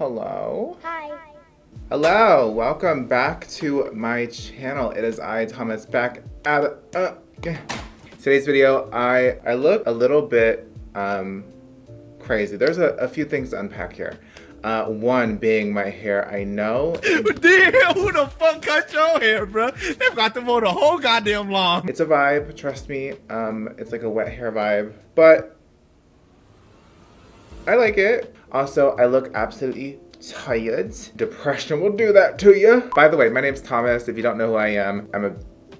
Hello. Hi. Hello. Welcome back to my channel. It is I, Thomas, back at today's video. I look a little bit crazy. There's a few things to unpack here. One being my hair. I know. Damn, who the fuck cut your hair, bro? They've got them on the whole goddamn long. It's a vibe, trust me. It's like a wet hair vibe, but I like it. Also, I look absolutely tired. Depression will do that to you. By the way, my name's Thomas. If you don't know who I am, I'm a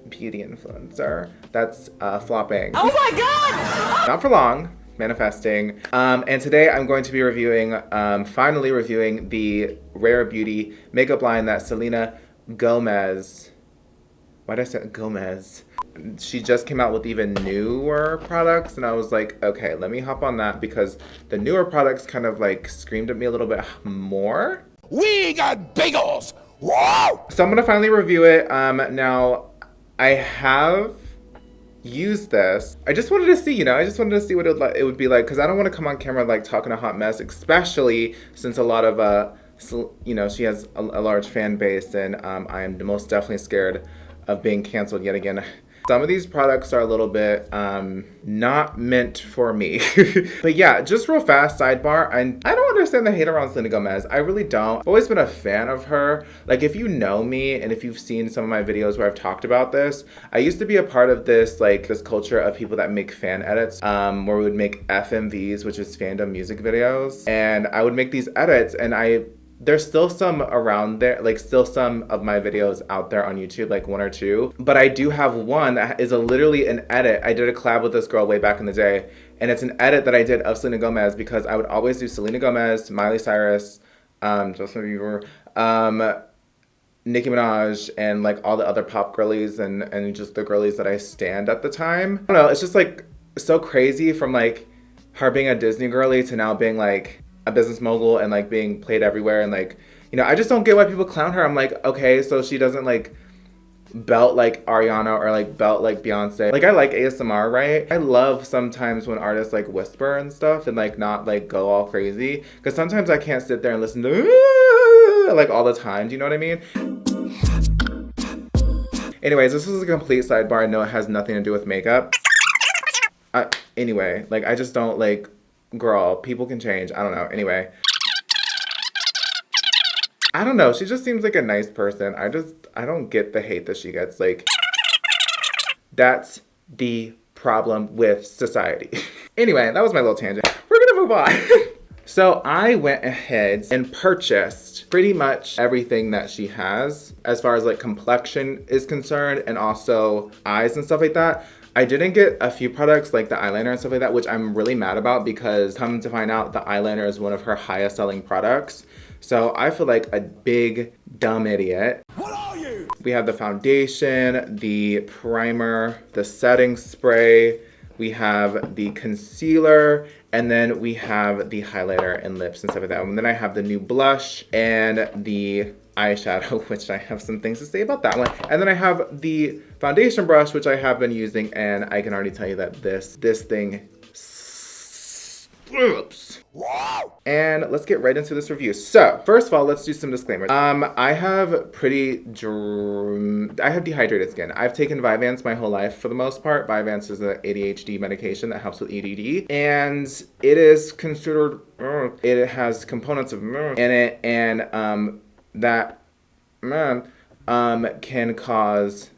beauty influencer. That's flopping. Oh my god! Not for long. Manifesting. And today I'm going to be reviewing, finally reviewing the Rare Beauty makeup line that Selena Gomez, why did I say Gomez? She just came out with even newer products, and I was like, okay, let me hop on that because the newer products kind of like screamed at me a little bit more. We got bagels! Whoa! So I'm gonna finally review it. Now, I have used this. I just wanted to see, I just wanted to see what it would be like, because I don't want to come on camera like talking a hot mess, especially since a lot of, she has a large fan base, and I am most definitely scared of being canceled yet again. Some of these products are a little bit not meant for me. But yeah, just real fast sidebar. I don't understand the hate around Selena Gomez. I really don't. I've always been a fan of her. Like, if you know me and if you've seen some of my videos where I've talked about this, I used to be a part of this culture of people that make fan edits, where we would make FMVs, which is fandom music videos. And I would make these edits, and there's still some around there, like still some of my videos out there on YouTube, like one or two. But I do have one that is literally an edit. I did a collab with this girl way back in the day, and it's an edit that I did of Selena Gomez because I would always do Selena Gomez, Miley Cyrus, Justin Bieber, Nicki Minaj, and like all the other pop girlies and just the girlies that I stand at the time. I don't know, it's just like so crazy from like her being a Disney girly to now being like a business mogul and like being played everywhere, and like, I just don't get why people clown her. I'm like, okay, so she doesn't like belt like Ariana or like belt like Beyonce. Like, I like ASMR, right? I love sometimes when artists like whisper and stuff and like not like go all crazy, because sometimes I can't sit there and listen to like all the time. Do you know what I mean? Anyways, this is a complete sidebar. I know it has nothing to do with makeup. Anyway, like, I just don't like, girl, people can change. I don't know. Anyway. I don't know. She just seems like a nice person. I don't get the hate that she gets. Like, that's the problem with society. Anyway, that was my little tangent. We're gonna move on. So I went ahead and purchased pretty much everything that she has as far as like complexion is concerned, and also eyes and stuff like that. I didn't get a few products like the eyeliner and stuff like that, which I'm really mad about, because come to find out, the eyeliner is one of her highest selling products. So I feel like a big dumb idiot. What are you? We have the foundation, the primer, the setting spray, we have the concealer, and then we have the highlighter and lips and stuff like that. And then I have the new blush and the eyeshadow, which I have some things to say about that one. And then I have the foundation brush, which I have been using, and I can already tell you that this thing slaps. And let's get right into this review. So first of all, let's do some disclaimers. I have dehydrated skin. I've taken Vyvanse my whole life for the most part. Vyvanse is an ADHD medication that helps with ADD, and it is considered, it has components of in it, and that can cause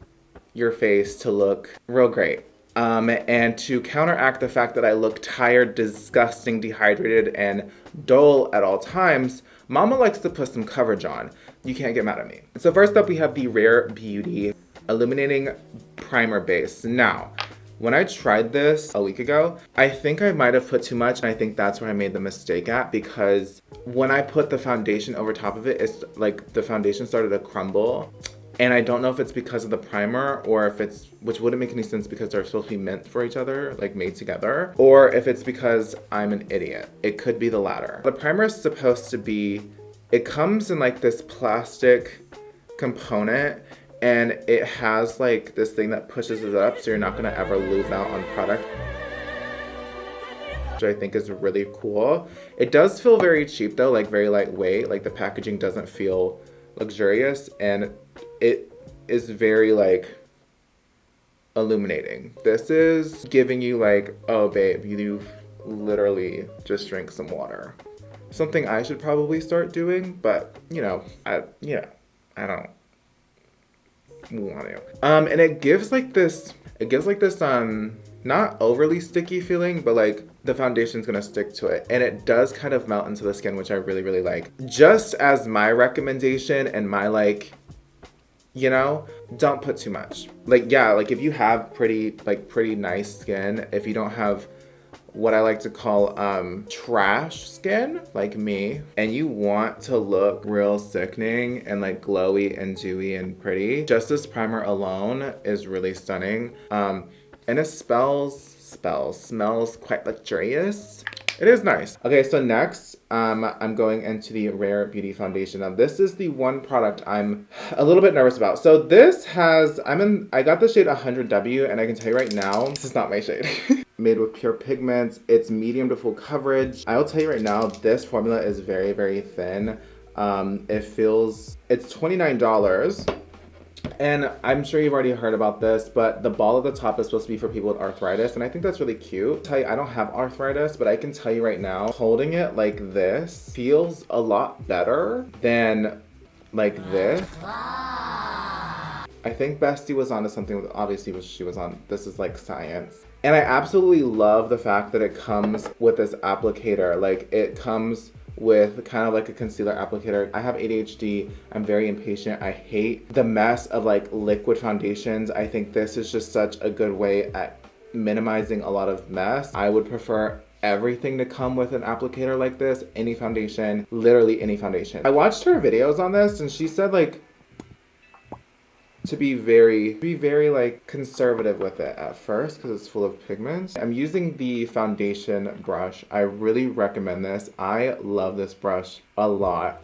your face to look real great. And to counteract the fact that I look tired, disgusting, dehydrated, and dull at all times, Mama likes to put some coverage on. You can't get mad at me. So first up, we have the Rare Beauty Illuminating Primer Base. Now, when I tried this a week ago, I think I might have put too much, and I think that's where I made the mistake at, because when I put the foundation over top of it, it's like the foundation started to crumble. And I don't know if it's because of the primer, or if it's, which wouldn't make any sense because they're supposed to be meant for each other, like made together, or if it's because I'm an idiot. It could be the latter. The primer is supposed to be, it comes in like this plastic component, and it has like this thing that pushes it up, so you're not gonna ever lose out on product. which I think is really cool. It does feel very cheap though, like very lightweight. Like the packaging doesn't feel luxurious, and it is very like illuminating. This is giving you like, oh babe, you literally just drink some water. Something I should probably start doing, but you know, I don't want to. And it gives like this not overly sticky feeling, but like the foundation's gonna stick to it, and it does kind of melt into the skin, which I really, really like. Just as my recommendation and my like, you know, don't put too much. Like, yeah, like if you have pretty nice skin, if you don't have what I like to call trash skin, like me, and you want to look real sickening and like glowy and dewy and pretty, just this primer alone is really stunning. And it smells quite luxurious. It is nice. Okay, so next, I'm going into the Rare Beauty foundation. Now, this is the one product I'm a little bit nervous about. So this has, I got the shade 100W, and I can tell you right now, this is not my shade. Made with pure pigments. It's medium to full coverage. I'll tell you right now, this formula is very, very thin. It's $29. And I'm sure you've already heard about this, but the ball at the top is supposed to be for people with arthritis, and I think that's really cute. Tell you, I don't have arthritis, but I can tell you right now, holding it like this feels a lot better than like this. I think Bestie was onto something. Obviously, she was on. This is like science. And I absolutely love the fact that it comes with this applicator. Like, it comes with kind of like a concealer applicator. I have ADHD. I'm very impatient. I hate the mess of like liquid foundations. I think this is just such a good way at minimizing a lot of mess. I would prefer everything to come with an applicator like this. Any foundation, literally any foundation. I watched her videos on this, and she said like to be very like conservative with it at first because it's full of pigments. I'm using the foundation brush. I really recommend this. I love this brush a lot.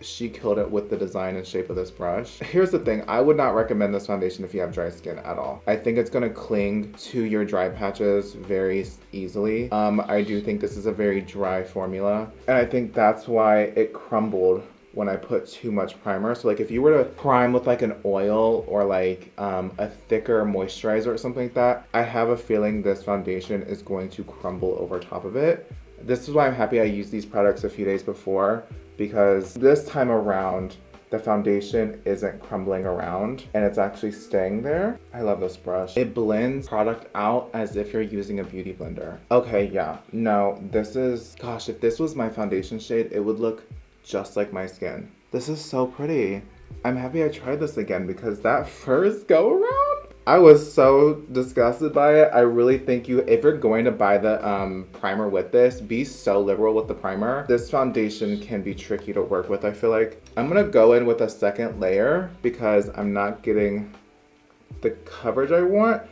She killed it with the design and shape of this brush. Here's the thing, I would not recommend this foundation if you have dry skin at all. I think it's gonna cling to your dry patches very easily. I do think this is a very dry formula, and I think that's why it crumbled when I put too much primer. So like if you were to prime with like an oil or like a thicker moisturizer or something like that, I have a feeling this foundation is going to crumble over top of it. This is why I'm happy I used these products a few days before, because this time around, the foundation isn't crumbling around and it's actually staying there. I love this brush. It blends product out as if you're using a beauty blender. Okay, yeah, no, this is, gosh, if this was my foundation shade, it would look just like my skin. This is so pretty. I'm happy I tried this again because that first go around, I was so disgusted by it. I really think if you're going to buy the primer with this, be so liberal with the primer. This foundation can be tricky to work with, I feel like. I'm gonna go in with a second layer because I'm not getting the coverage I want.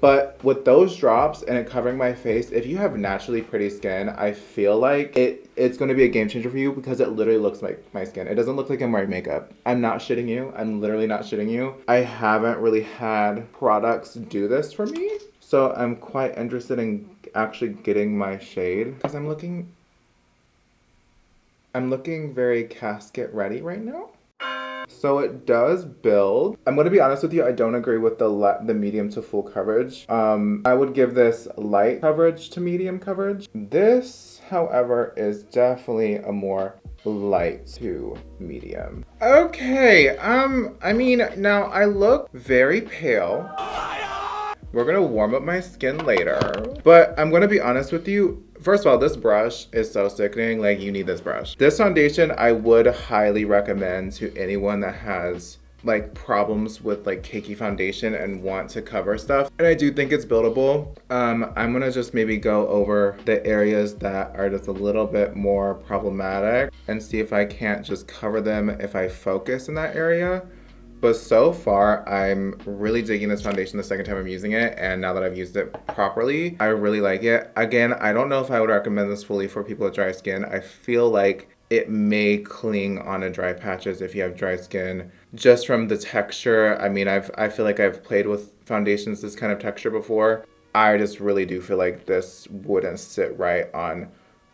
But with those drops and it covering my face, if you have naturally pretty skin, I feel like it's going to be a game changer for you because it literally looks like my skin. It doesn't look like I'm wearing makeup. I'm not shitting you. I'm literally not shitting you. I haven't really had products do this for me. So I'm quite interested in actually getting my shade because I'm looking very casket ready right now. So it does build. I'm going to be honest with you, I don't agree with the medium to full coverage. I would give this light coverage to medium coverage. This, however, is definitely a more light to medium. Okay, I mean, now I look very pale. We're gonna warm up my skin later, but I'm gonna be honest with you. First of all, this brush is so sickening, like you need this brush. This foundation I would highly recommend to anyone that has like problems with like cakey foundation and want to cover stuff. And I do think it's buildable. I'm gonna just maybe go over the areas that are just a little bit more problematic and see if I can't just cover them if I focus in that area. But so far, I'm really digging this foundation the second time I'm using it, and now that I've used it properly, I really like it. Again, I don't know if I would recommend this fully for people with dry skin. I feel like it may cling onto dry patches if you have dry skin, just from the texture. I mean, I feel like I've played with foundations this kind of texture before, I just really do feel like this wouldn't sit right on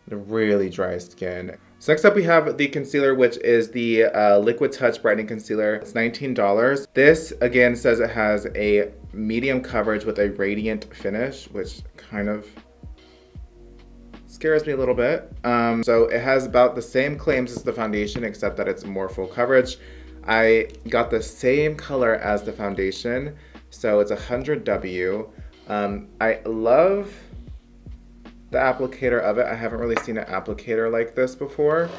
the really dry skin. So next up we have the concealer, which is the Liquid Touch Brightening Concealer. It's $19. This again says it has a medium coverage with a radiant finish, which kind of scares me a little bit. So it has about the same claims as the foundation, except that it's more full coverage. I got the same color as the foundation, so it's 100W. I love the applicator of it. I haven't really seen an applicator like this before.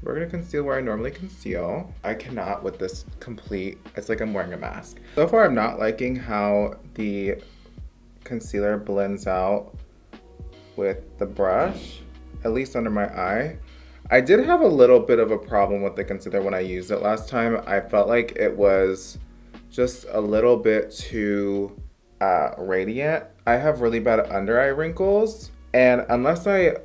We're gonna conceal where I normally conceal. I cannot with this complete, it's like I'm wearing a mask. So far I'm not liking how the concealer blends out with the brush, at least under my eye. I did have a little bit of a problem with the concealer when I used it last time. I felt like it was just a little bit too radiant. I have really bad under eye wrinkles, and unless I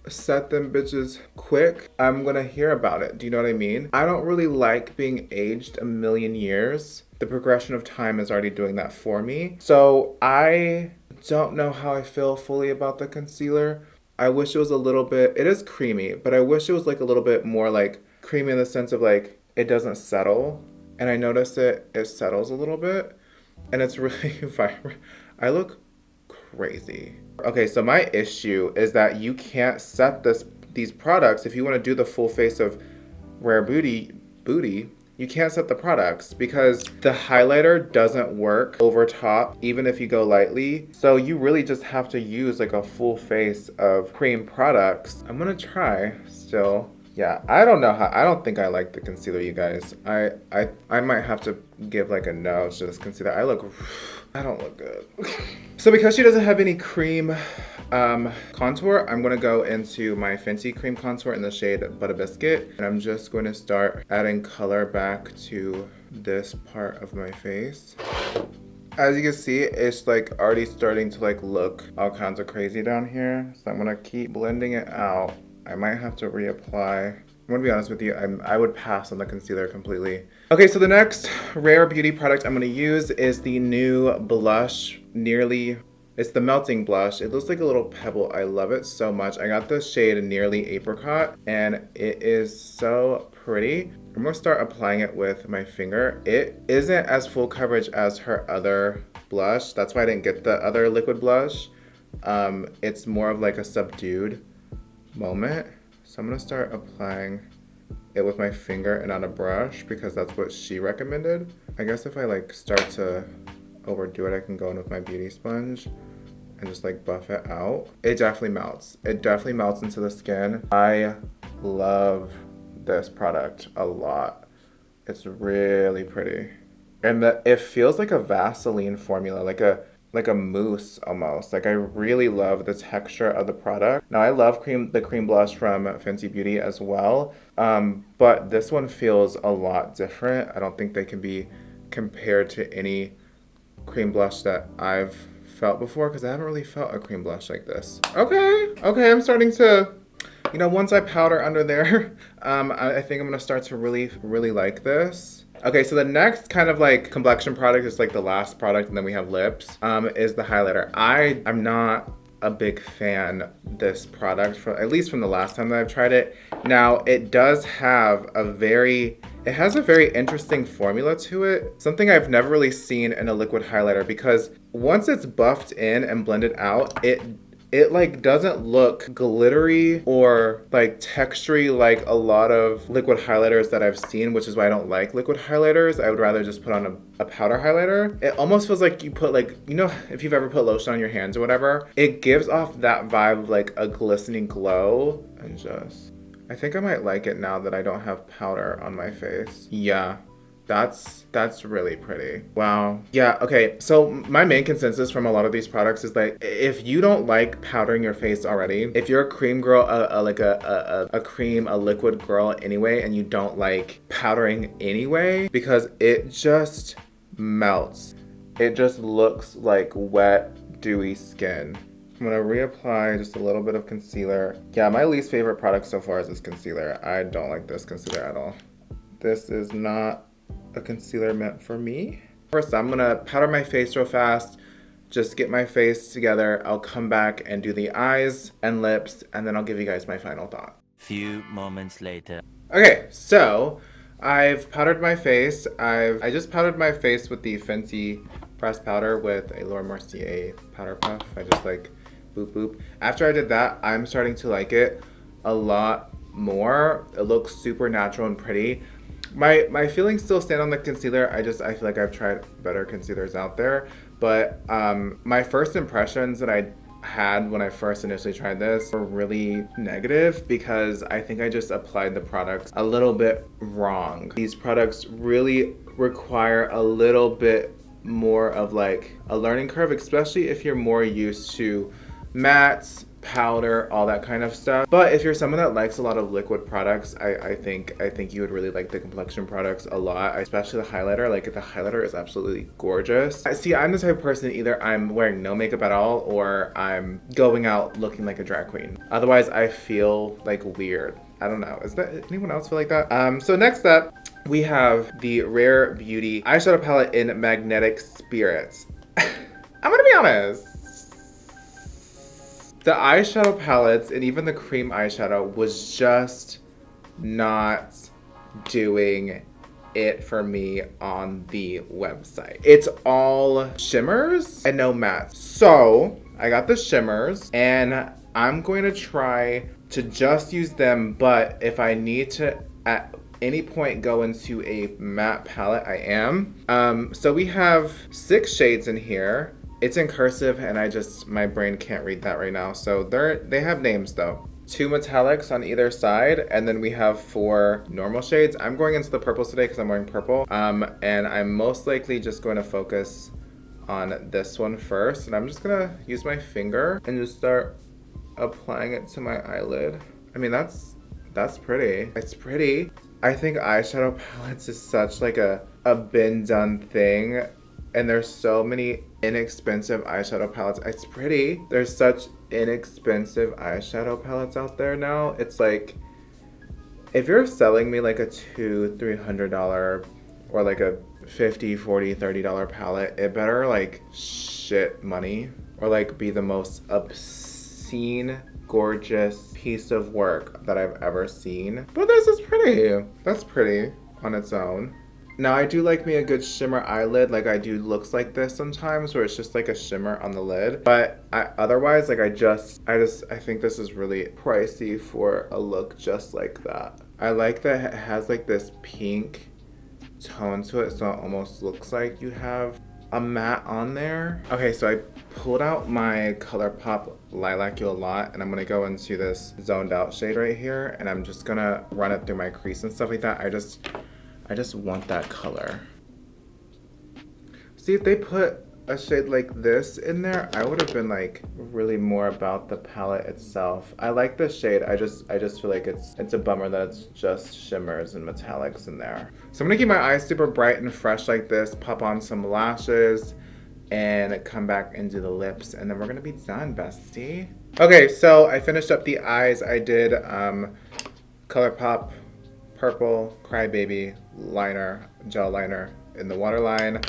set them bitches quick, I'm gonna hear about it. Do you know what I mean? I don't really like being aged a million years. The progression of time is already doing that for me. So I don't know how I feel fully about the concealer. I wish it was a little bit, it is creamy, but I wish it was like a little bit more like creamy in the sense of like, it doesn't settle. And I notice it settles a little bit, and it's really vibrant. I look crazy. Okay, so my issue is that you can't set these products, if you want to do the full face of Rare Beauty, you can't set the products because the highlighter doesn't work over top, even if you go lightly. So you really just have to use like a full face of cream products. I'm gonna try still. Yeah, I don't know how, I don't think I like the concealer, you guys. I might have to give like a no to this concealer. I don't look good. So because she doesn't have any cream contour, I'm gonna go into my Fenty cream contour in the shade Butter Biscuit. And I'm just going to start adding color back to this part of my face. As you can see, it's like already starting to like look all kinds of crazy down here. So I'm gonna keep blending it out. I might have to reapply. I'm gonna be honest with you, I would pass on the concealer completely. Okay, so the next Rare Beauty product I'm gonna use is the new blush, it's the Melting Blush. It looks like a little pebble. I love it so much. I got the shade Nearly Apricot, and it is so pretty. I'm gonna start applying it with my finger. It isn't as full coverage as her other blush. That's why I didn't get the other liquid blush. It's more of like a subdued moment. So I'm gonna start applying it with my finger and on a brush because that's what she recommended. I guess if I like start to overdo it, I can go in with my beauty sponge and just like buff it out. It definitely melts. It definitely melts into the skin. I love this product a lot. It's really pretty. And it feels like a Vaseline formula, like a mousse almost. Like I really love the texture of the product. Now I love the cream blush from Fenty Beauty as well, but this one feels a lot different. I don't think they can be compared to any cream blush that I've felt before because I haven't really felt a cream blush like this. Okay, I'm starting to, you know, once I powder under there, I think I'm gonna start to really like this. Okay, so the next kind of like complexion product is like the last product, and then we have lips, is the highlighter. I'm not a big fan this product, at least from the last time that I've tried it. Now, it does have it has a very interesting formula to it. Something I've never really seen in a liquid highlighter, because once it's buffed in and blended out, it like doesn't look glittery or like textury like a lot of liquid highlighters that I've seen, which is why I don't like liquid highlighters. I would rather just put on a powder highlighter. It almost feels like you put like, you know, if you've ever put lotion on your hands or whatever, it gives off that vibe of like a glistening glow. And I think I might like it now that I don't have powder on my face. Yeah. That's really pretty. Wow. Yeah, okay. So my main consensus from a lot of these products is that if you don't like powdering your face already, if you're a cream girl, like a liquid girl anyway, and you don't like powdering anyway, because it just melts. It just looks like wet, dewy skin. I'm gonna reapply just a little bit of concealer. Yeah, my least favorite product so far is this concealer. I don't like this concealer at all. This is not a concealer meant for me. First, I'm gonna powder my face real fast, just get my face together. I'll come back and do the eyes and lips, and then I'll give you guys my final thought. Few moments later. Okay, so I've powdered my face. I just powdered my face with the Fenty pressed powder with a Laura Mercier powder puff. I just like boop boop. After I did that, I'm starting to like it a lot more. It looks super natural and pretty. My feelings still stand on the concealer. I feel like I've tried better concealers out there, but my first impressions that I had when I first initially tried this were really negative because I think I just applied the products a little bit wrong. These products really require a little bit more of like a learning curve, especially if you're more used to mattes, powder, all that kind of stuff. But if you're someone that likes a lot of liquid products, I think you would really like the complexion products a lot, especially the highlighter. Like the highlighter is absolutely gorgeous. See, I'm the type of person, either I'm wearing no makeup at all or I'm going out looking like a drag queen. Otherwise, I feel like weird. I don't know. Is that anyone else feel like that? So next up, we have the Rare Beauty eyeshadow palette in Magnetic Spirits. I'm gonna be honest. The eyeshadow palettes and even the cream eyeshadow was just not doing it for me on the website. It's all shimmers and no mattes. So I got the shimmers and I'm going to try to just use them, but if I need to at any point go into a matte palette, I am. So we have 6 shades in here. It's in cursive and my brain can't read that right now. So they have names though. 2 metallics on either side, and then we have 4 normal shades. I'm going into the purples today because I'm wearing purple. And I'm most likely just going to focus on this one first. And I'm just gonna use my finger and just start applying it to my eyelid. I mean, that's pretty. It's pretty. I think eyeshadow palettes is such like a been done thing. And there's so many inexpensive eyeshadow palettes. It's pretty. There's such inexpensive eyeshadow palettes out there now. It's like, if you're selling me like a $200-$300 or like a $50, $40, $30 palette, it better like shit money or like be the most obscene, gorgeous piece of work that I've ever seen. But this is pretty. That's pretty on its own. Now I do like me a good shimmer eyelid, like I do looks like this sometimes where it's just like a shimmer on the lid. But otherwise, like I think this is really pricey for a look just like that. I like that it has like this pink tone to it, so it almost looks like you have a matte on there. Okay, so I pulled out my ColourPop Lilac You a Lot, and I'm gonna go into this Zoned Out shade right here, and I'm just gonna run it through my crease and stuff like that. I just want that color. See, if they put a shade like this in there, I would have been like really more about the palette itself. I like this shade. I just feel like it's a bummer that it's just shimmers and metallics in there. So I'm gonna keep my eyes super bright and fresh like this, pop on some lashes, and come back and do the lips, and then we're gonna be done, bestie. Okay, so I finished up the eyes. I did ColourPop Purple Crybaby liner, gel liner in the waterline.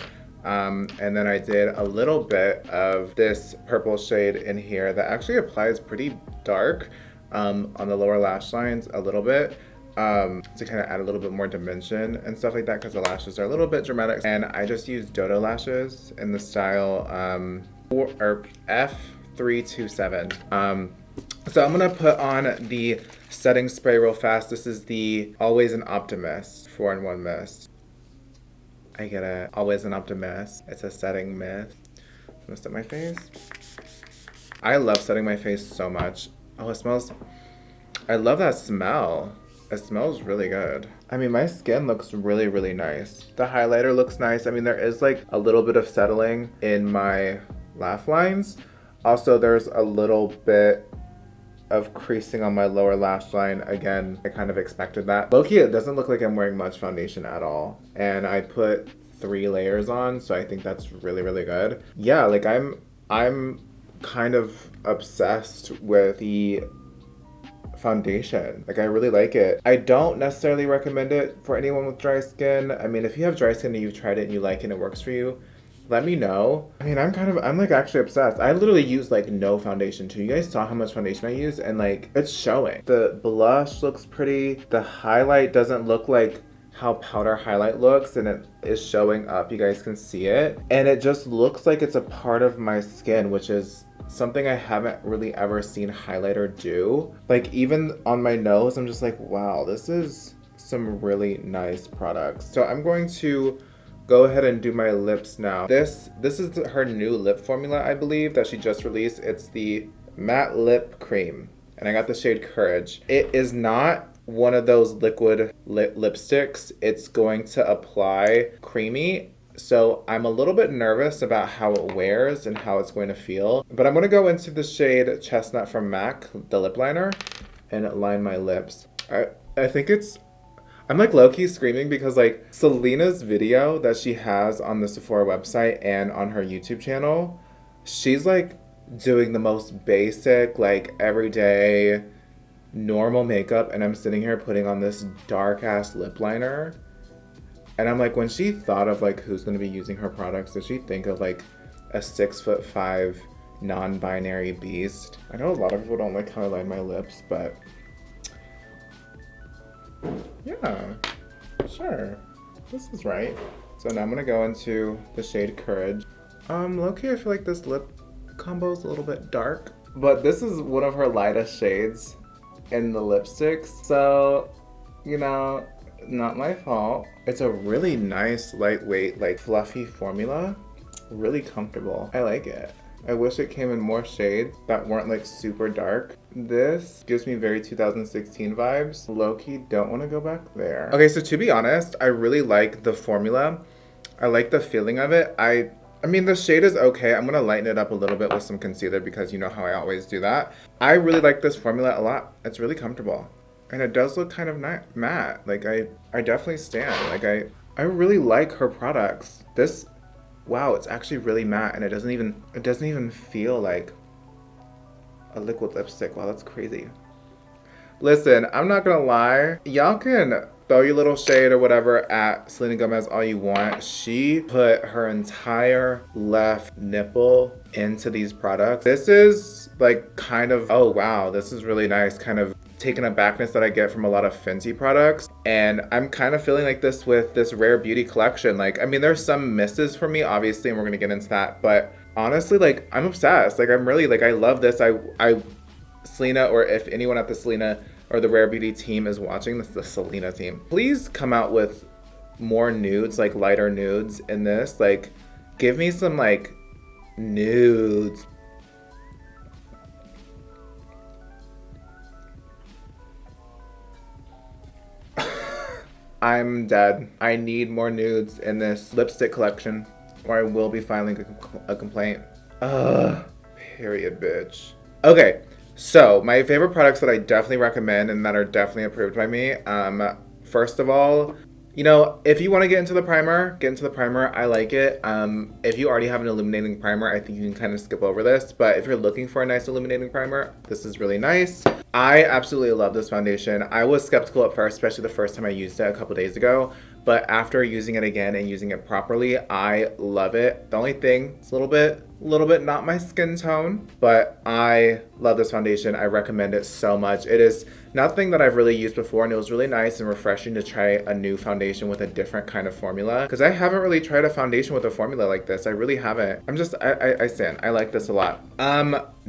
And then I did a little bit of this purple shade in here that actually applies pretty dark on the lower lash lines a little bit to kind of add a little bit more dimension and stuff like that because the lashes are a little bit dramatic. And I just used Dodo lashes in the style F327. So I'm gonna put on the setting spray real fast. This is the Always an Optimist 4-in-1 mist. I get it. Always an Optimist. It's a setting mist. I'm gonna set my face. I love setting my face so much. Oh, it smells. I love that smell. It smells really good. I mean, my skin looks really, really nice. The highlighter looks nice. I mean, there is like a little bit of settling in my laugh lines. Also, there's a little bit of creasing on my lower lash line. Again, I kind of expected that. Low-key, it doesn't look like I'm wearing much foundation at all. And I put 3 layers on, so I think that's really, really good. Yeah, like I'm kind of obsessed with the foundation. Like I really like it. I don't necessarily recommend it for anyone with dry skin. I mean, if you have dry skin and you've tried it and you like it and it works for you, let me know. I mean, I'm like actually obsessed. I literally use like no foundation too. You guys saw how much foundation I use and like it's showing. The blush looks pretty. The highlight doesn't look like how powder highlight looks, and it is showing up. You guys can see it. And it just looks like it's a part of my skin, which is something I haven't really ever seen highlighter do. Like even on my nose, I'm just like, wow, this is some really nice products. So I'm going to go ahead and do my lips now. This is her new lip formula, I believe, that she just released. It's the Matte Lip Cream, and I got the shade Courage. It is not one of those liquid lipsticks. It's going to apply creamy, so I'm a little bit nervous about how it wears and how it's going to feel. But I'm gonna go into the shade Chestnut from MAC, the lip liner, and line my lips. I think I'm like low-key screaming because like Selena's video that she has on the Sephora website and on her YouTube channel, she's like doing the most basic, like everyday, normal makeup, and I'm sitting here putting on this dark-ass lip liner. And I'm like, when she thought of like who's gonna be using her products, did she think of like a 6'5" non-binary beast? I know a lot of people don't like how I line my lips, but yeah, sure, this is right. So now I'm gonna go into the shade Courage. Low-key, I feel like this lip combo is a little bit dark, but this is one of her lightest shades in the lipsticks. So, you know, not my fault. It's a really nice, lightweight, like fluffy formula. Really comfortable. I like it. I wish it came in more shades that weren't like super dark. This gives me very 2016 vibes. Low-key don't want to go back there. Okay, so to be honest, I really like the formula. I like the feeling of it. I mean, the shade is okay. I'm gonna lighten it up a little bit with some concealer because you know how I always do that. I really like this formula a lot. It's really comfortable. And it does look kind of matte. Like I definitely stand. Like I really like her products. This, wow, it's actually really matte, and it doesn't even feel like a liquid lipstick. Wow, that's crazy. Listen, I'm not gonna lie. Y'all can throw your little shade or whatever at Selena Gomez all you want. She put her entire left nipple into these products. This is like kind of, oh wow, this is really nice, kind of taken abackness that I get from a lot of Fenty products. And I'm kind of feeling like this with this Rare Beauty collection. Like, I mean, there's some misses for me, obviously, and we're gonna get into that. But honestly, like, I'm obsessed. Like, I'm really, like, I love this. Selena, or if anyone at the Selena or the Rare Beauty team is watching, this is the Selena team. Please come out with more nudes, like lighter nudes in this. Like, give me some, like, nudes. I'm dead. I need more nudes in this lipstick collection, or I will be filing a complaint. Period, bitch. Okay, so my favorite products that I definitely recommend and that are definitely approved by me. First of all, you know, if you want to get into the primer, get into the primer. I like it. If you already have an illuminating primer, I think you can kind of skip over this. But if you're looking for a nice illuminating primer, this is really nice. I absolutely love this foundation. I was skeptical at first, especially the first time I used it a couple days ago. But after using it again and using it properly, I love it. The only thing, it's a little bit not my skin tone, but I love this foundation. I recommend it so much. It is nothing that I've really used before, and it was really nice and refreshing to try a new foundation with a different kind of formula, because I haven't really tried a foundation with a formula like this. I really haven't. I stand. I like this a lot.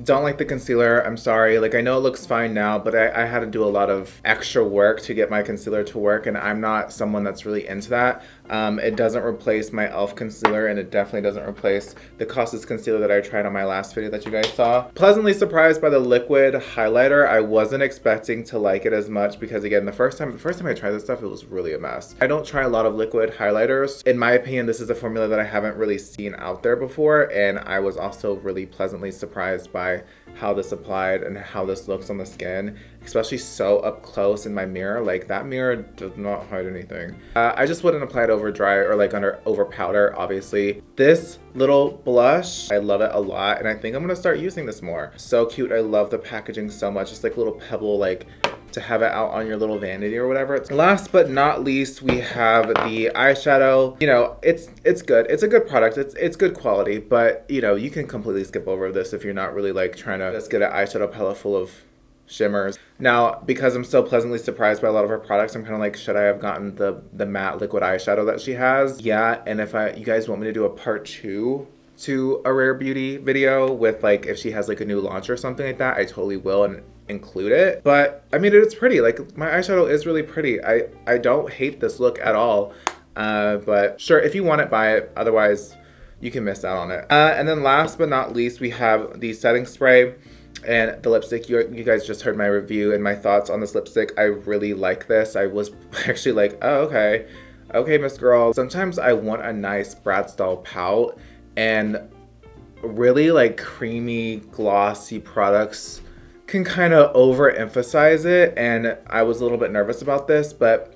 Don't like the concealer. I'm sorry. Like, I know it looks fine now, but I had to do a lot of extra work to get my concealer to work, and I'm not someone that's really into that. It doesn't replace my e.l.f. concealer, and it definitely doesn't replace the Costas concealer that I tried on my last video that you guys saw. Pleasantly surprised by the liquid highlighter. I wasn't expecting to like it as much because, again, the first time I tried this stuff, it was really a mess. I don't try a lot of liquid highlighters. In my opinion, this is a formula that I haven't really seen out there before, and I was also really pleasantly surprised by how this applied and how this looks on the skin, especially so up close in my mirror. Like, that mirror does not hide anything. I just wouldn't apply it over dry or like over powder, obviously. This little blush, I love it a lot, and I think I'm gonna start using this more. So cute. I love the packaging so much. It's like a little pebble, like to have it out on your little vanity or whatever. Last but not least, we have the eyeshadow. You know, it's good. It's a good product. It's good quality, but you know, you can completely skip over this if you're not really like trying to just get an eyeshadow palette full of shimmers. Now, because I'm still pleasantly surprised by a lot of her products, I'm kind of like, should I have gotten the matte liquid eyeshadow that she has? Yeah, and if you guys want me to do a part 2 to a Rare Beauty video with like if she has like a new launch or something like that, I totally will and include it. But I mean, it's pretty. Like my eyeshadow is really pretty. I don't hate this look at all. But sure, if you want it, buy it. Otherwise, you can miss out on it. And then last but not least, we have the setting spray and the lipstick. You guys just heard my review and my thoughts on this lipstick. I really like this. I was actually like, oh, okay, Miss Girl. Sometimes I want a nice Brad style pout, and really like creamy, glossy products can kind of overemphasize it, and I was a little bit nervous about this, but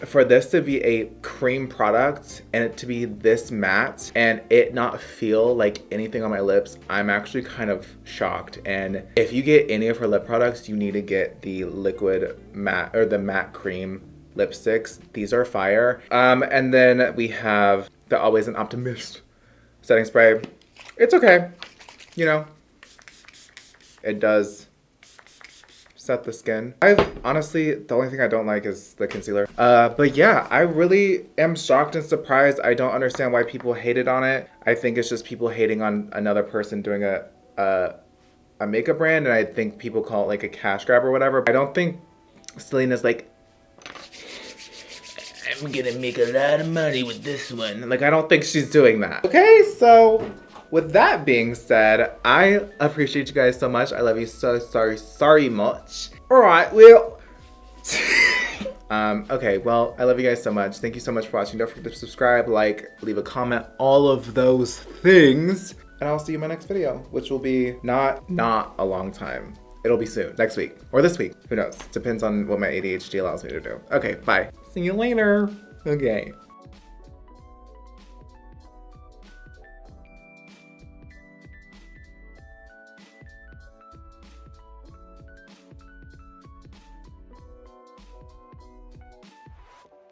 for this to be a cream product and it to be this matte and it not feel like anything on my lips, I'm actually kind of shocked. And if you get any of her lip products, you need to get the liquid matte or the matte cream lipsticks. These are fire. And then we have the Always an Optimist setting spray. It's okay, you know, it does set the skin. Honestly, the only thing I don't like is the concealer. But yeah, I really am shocked and surprised. I don't understand why people hated on it. I think it's just people hating on another person doing a makeup brand, and I think people call it like a cash grab or whatever. I don't think Selena's like, I'm gonna make a lot of money with this one. Like, I don't think she's doing that. Okay, so with that being said, I appreciate you guys so much. I love you so sorry much. All right, well, okay, well, I love you guys so much. Thank you so much for watching. Don't forget to subscribe, like, leave a comment, all of those things. And I'll see you in my next video, which will be not a long time. It'll be soon, next week, or this week, who knows? Depends on what my ADHD allows me to do. Okay, bye. See you later. Okay.